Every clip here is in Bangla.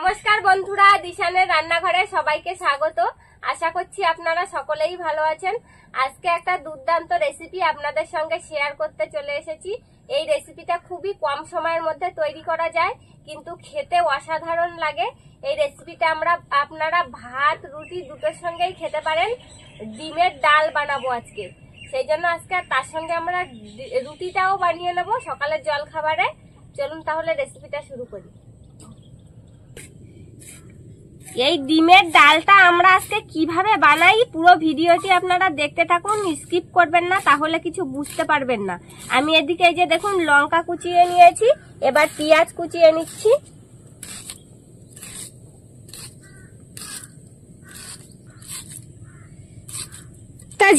নমস্কার বন্ধুরা, দিশানের রান্নাঘরে সবাইকে স্বাগত। আশা করছি আপনারা সকলেই ভালো আছেন। আজকে একটা দুর্দান্ত রেসিপি আপনাদের সঙ্গে শেয়ার করতে চলে এসেছি। এই রেসিপিটা খুবই কম সময়ের মধ্যে তৈরি করা যায়, কিন্তু খেতে অসাধারণ লাগে। এই রেসিপিটা আপনারা ভাত রুটি দুটোর সঙ্গেই খেতে পারেন। ডিমের ডাল বানাবো আজকে, সেই জন্য আজকে তার সঙ্গে আমরা রুটিটাও বানিয়ে নেবো সকালের জল খাবারে। চলুন তাহলে রেসিপিটা শুরু করি। এই ডিমের ডালটা আমরা আজকে কিভাবে বানাই পুরো ভিডিওটি আপনারা দেখতে থাকুন, স্কিপ করবেন না, তাহলে কিছু বুঝতে পারবেন না। আমি এদিকে এই যে দেখুন লঙ্কা কুচিয়ে নিয়েছি, এবার পেঁয়াজ কুচিয়ে নিচ্ছি।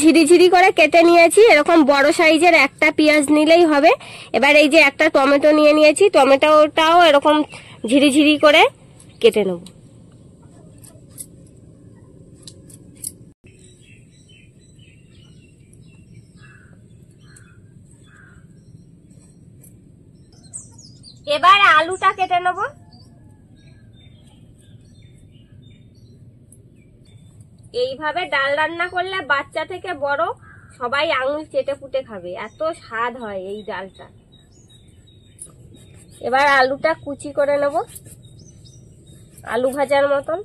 ঝিরিঝিরি করে কেটে নিয়েছি, এরকম বড় সাইজের একটা পেঁয়াজ নিলেই হবে। এবার এই যে একটা টমেটো নিয়ে নিয়েছি, টমেটোটাও এরকম ঝিরিঝিরি করে কেটে নেব। এবার আলুটা কেটে নেব। এইভাবে ডাল রান্না করলে বাচ্চা থেকে বড় সবাই আঙুল চেটে পুটে খাবে, এত স্বাদ হয় এই ডালটা। এবার আলুটা কুচি করে নেব, আলু ভাজার মতন।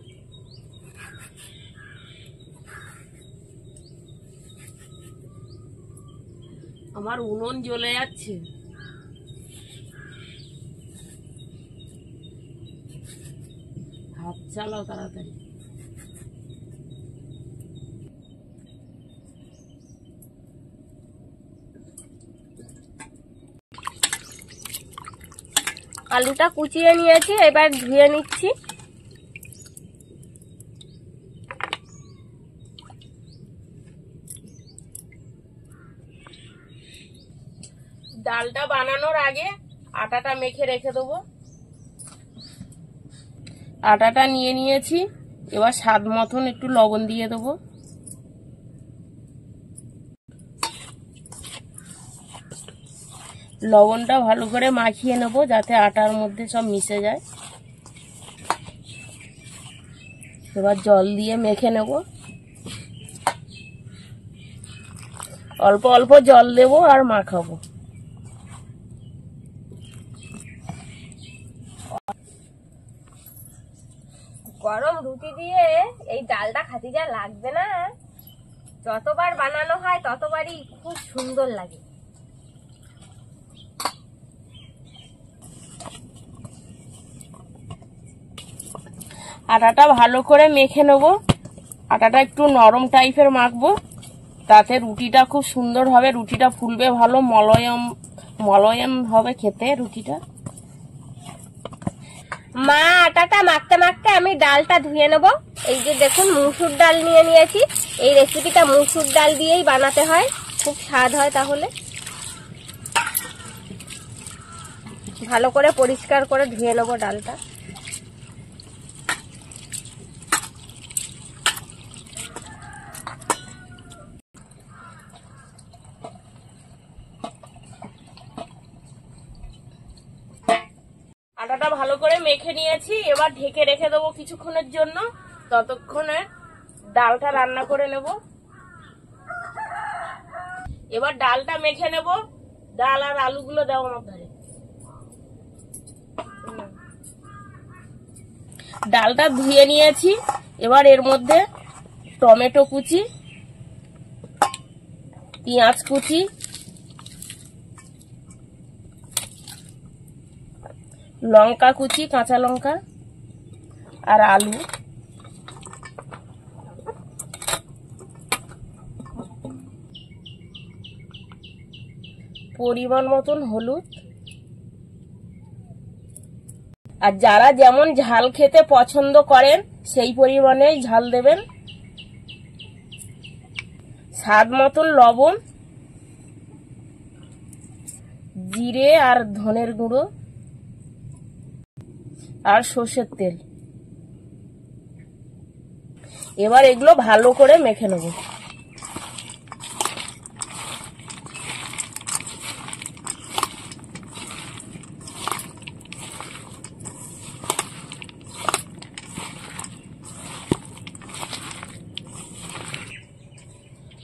আমার উনুন জ্বলে যাচ্ছে। হাত চালাও তাড়াতাড়ি। আলুটা কুচিয়ে নিয়েছি, এবার ধুয়ে নিচ্ছি। ডালটা বানানোর আগে আটাটা মেখে রেখে দেবো। আটাটা নিয়ে নিয়েছি, এবার স্বাদ মতন একটু লবণ দিয়ে দেবো। লবণটা ভালো করে মাখিয়ে নেব যাতে আটার মধ্যে সব মিশে যায়। এবার জল দিয়ে মেখে নেব, অল্প অল্প জল দেব আর মাখাবো। গরম রুটি দিয়ে এই ডালটা খাতি যা লাগবে না, যতবার বানানো হয় ততবারই খুব সুন্দর লাগে। আটাটা ভালো করে মেখে নেব। আটাটা একটু নরম টাইপের মাখবো, তাতে রুটিটা খুব সুন্দর হবে, রুটিটা ফুলবে ভালো, মলয়ম মলয়ম হবে খেতে রুটিটা। মা আটাটা মাখতে মাখতে আমি ডালটা ধুয়ে নেব। এই যে দেখুন মুসুর ডাল নিয়ে নিয়েছি, এই রেসিপিটা মুসুর ডাল দিয়েই বানাতে হয়, খুব স্বাদ হয়। তাহলে ভালো করে পরিষ্কার করে ধুয়ে নেব ডালটা। আটাটা ভালো করে মেখে নিয়েছি, এবার ঢেকে রেখে দেবো কিছুক্ষণের জন্য, ততক্ষণে ডালটা রান্না করে নেব। এবার ডালটা মেখে নেব। ডাল আর আলুগুলো দেবো আমার ধারে। ডালটা ধুয়ে নিয়েছি, এবার এর মধ্যে টমেটো কুচি, পেঁয়াজ কুচি, লঙ্কা কুচি, কাঁচা লঙ্কা আর আলু, পরিমাণ মতন হলুদ। আর যারা যেমন ঝাল খেতে পছন্দ করেন সেই পরিমাণেই ঝাল দেবেন। স্বাদ মতন লবণ, জিরে আর ধনের গুঁড়ো আর সর্ষের তেল। এবার এগুলো ভালো করে মেখে নেব।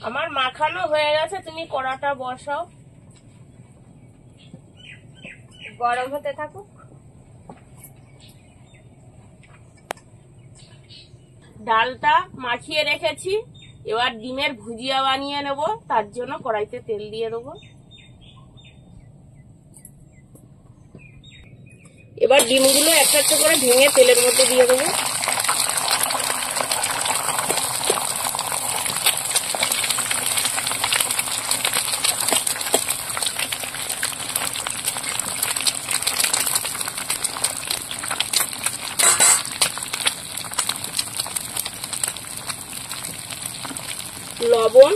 আমার মাখানো হয়ে গেছে, তুমি কড়াটা বসাও, গরম হতে থাকুক। ডালটা মাখিয়ে রেখেছি, এবার ডিমের ভুজিয়া বানিয়ে নেব। তার জন্য কড়াইতে তেল দিয়ে দেবো। এবার ডিমগুলো একটা একটা করে ভেঙে তেলের মধ্যে দিয়ে দেবো। লবণ,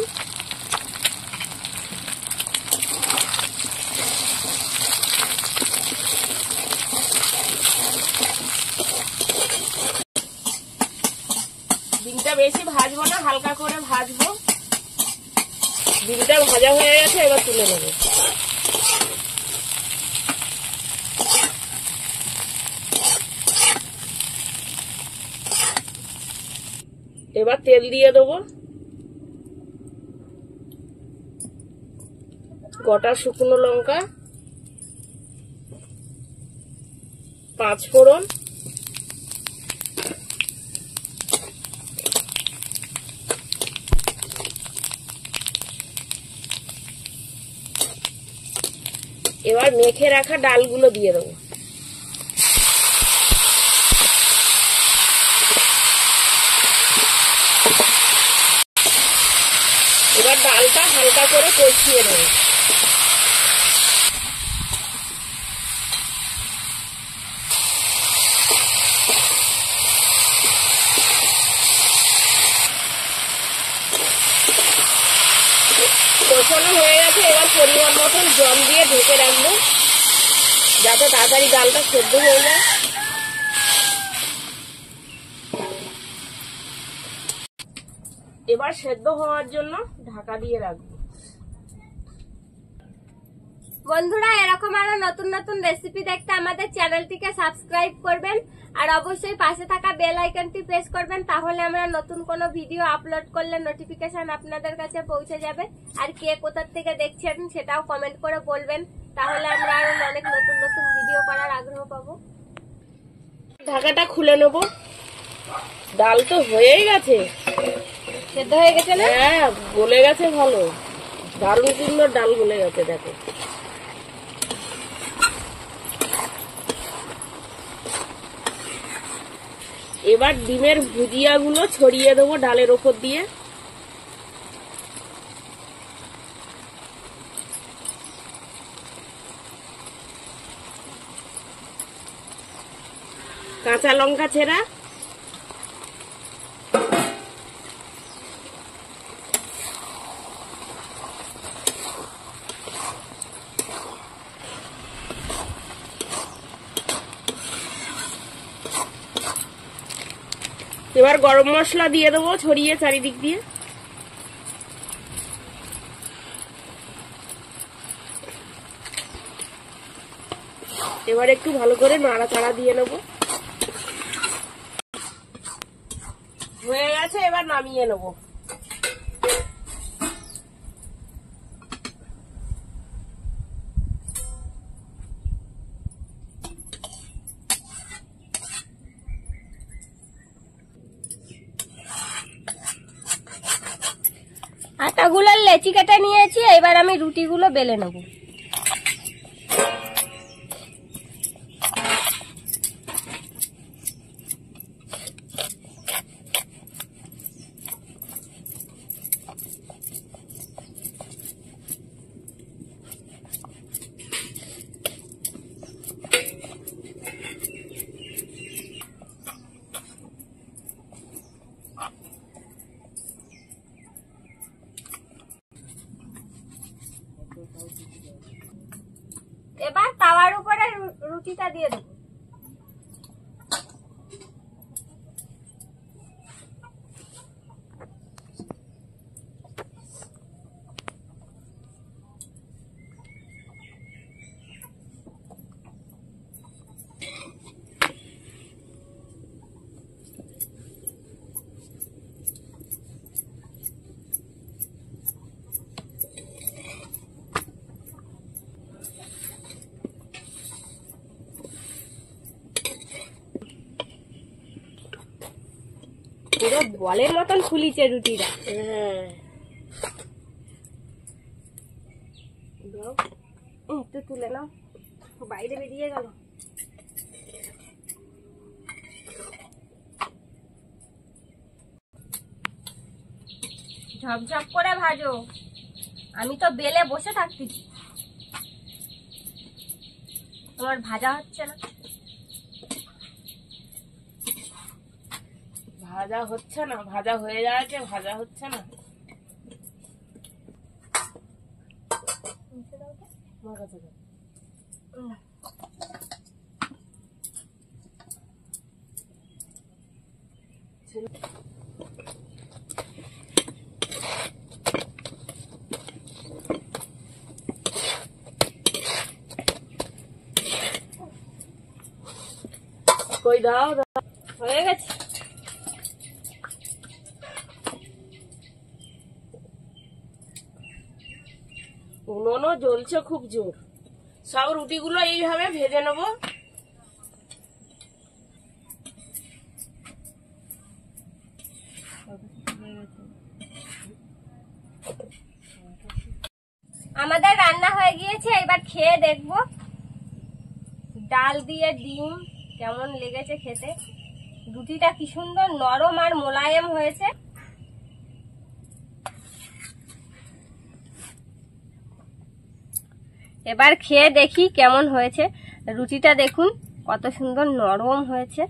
ডিমটা বেশি ভাজবো না, হালকা করে ভাজবো। ডিমটা ভাজা হয়ে গেছে, এবার তুলে নেব। এবার তেল দিয়ে দেবো, গোটা শুকনো লঙ্কা, 5 ফোড়ন, এবার মেখে রাখা ডালগুলো দিয়ে দেবো। এবার ডালটা হালকা করে কষিয়ে নেব। কষানো হয়ে গেছে, এবার পরিমাণ মতন জল দিয়ে ঢেকে রাখবো যাতে তাড়াতাড়ি ডালটা সেদ্ধ হয়ে যায়। এবার সেদ্ধ হওয়ার জন্য ঢাকা দিয়ে রাখবো। বন্ধুরা, এরকম আরো নতুন নতুন রেসিপি দেখতে আমাদের চ্যানেলটিকে সাবস্ক্রাইব করবেন আর অবশ্যই পাশে থাকা বেল আইকনটি প্রেস করবেন, তাহলে আমরা নতুন কোনো ভিডিও আপলোড করলে নোটিফিকেশন আপনাদের কাছে পৌঁছে যাবে। আর কে কোথা থেকে দেখছেন সেটাও কমেন্ট করে বলবেন, তাহলে আমরা আরো অনেক নতুন নতুন ভিডিও করার আগ্রহ পাবো। ঢাকাটা খুলে নেব। ডাল তো হয়েই গেছে, সেদ্ধ হয়ে গেছে না? হ্যাঁ, গলে গেছে ভালো, দারুণ সুন্দর ডাল গলে গেছে। দেখো, এবার ডিমের ভুজিয়া গুলো ছড়িয়ে দেবো ডালের ওপর দিয়ে। কাঁচা লঙ্কা ছেঁড়া, এবার গরম মশলা দিয়ে দেবো ছড়িয়ে চারিদিক দিয়ে। এবার একটু ভালো করে নাড়াচাড়া দিয়ে নেব। হয়ে গেছে, এবার নামিয়ে নেব। আটাগুলোর লেচি কেটে নিয়েছি, এবার আমি রুটিগুলো বেলে নেব। এবার তাওয়ার উপরে রুটিটা দিয়ে দেবো। পুরো বলের মতন ফুলিছে রুটিটা। হ্যাঁ, একটু তুলে নাও, বাইরে বেরিয়ে গেল। ঝপঝপ করে ভাজো, আমি তো বেলে বসে থাকতেছি, তোমার ভাজা হচ্ছে না। ভাজা হচ্ছে না, ভাজা হয়ে যাচ্ছে, ভাজা হচ্ছে না। আমার কাছে দাও। কই দাও, দাও। হয়ে গেছে। উনুনও জ্বলছে খুব জোর। সব রুটিগুলো এইভাবে ভেজে নেবো। আমাদের রান্না হয়ে গিয়েছে, এবার খেয়ে দেখবো ডাল দিয়ে ডিম কেমন লেগেছে খেতে। রুটিটা কি সুন্দর নরম আর মোলায়েম হয়েছে। এবার খেয়ে দেখি কেমন হয়েছে। রুটিটা দেখুন কত সুন্দর নরম হয়েছে,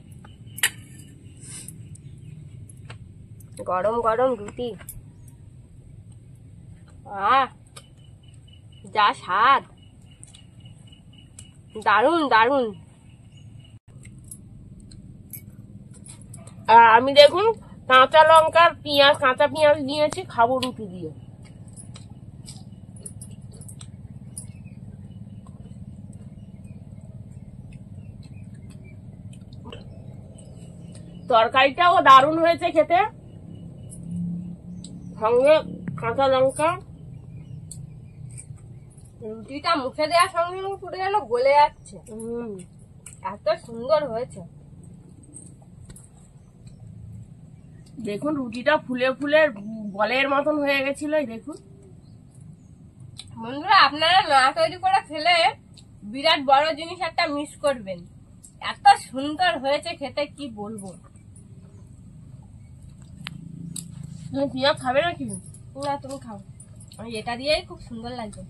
গরম গরম রুটি, আহ যা স্বাদ, দারুন দারুন। আর আমি দেখুন কাঁচা লঙ্কার পেঁয়াজ, কাঁচা পেঁয়াজ নিয়েছি, খাবো রুটি দিয়ে। তরকারিটাও দারুণ হয়েছে খেতে, সঙ্গে কাঁচা লঙ্কা। রুটিটা মুখে দেওয়ার সঙ্গে সঙ্গে পুরো যেন গলে যাচ্ছে, এত সুন্দর হয়েছে। দেখুন রুটিটা ফুলে ফুলে বলের মতন হয়ে গেছিল, দেখুন। বন্ধুরা, আপনারা না তৈরি করে খেলে বিরাট বড় জিনিস একটা মিস করবেন। এত সুন্দর হয়েছে খেতে, কি বলবো। পেঁয়াজ খাবে নাকি? না, তুমি খাও, এটা দিয়েই খুব সুন্দর লাগবে।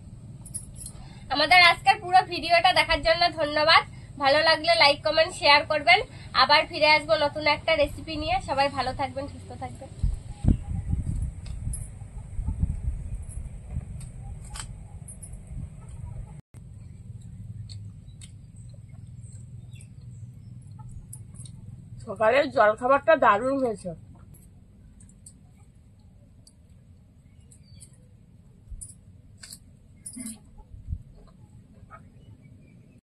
আমাদের আজকের পুরো ভিডিওটা দেখার জন্য ধন্যবাদ। ভালো লাগলে লাইক কমেন্ট শেয়ার করবেন। আবার ফিরে আসবো নতুন একটা রেসিপি নিয়ে। সবাই ভালো থাকবেন, সুস্থ থাকবেন। সকালের জলখাবারটা দারুণ হয়েছে।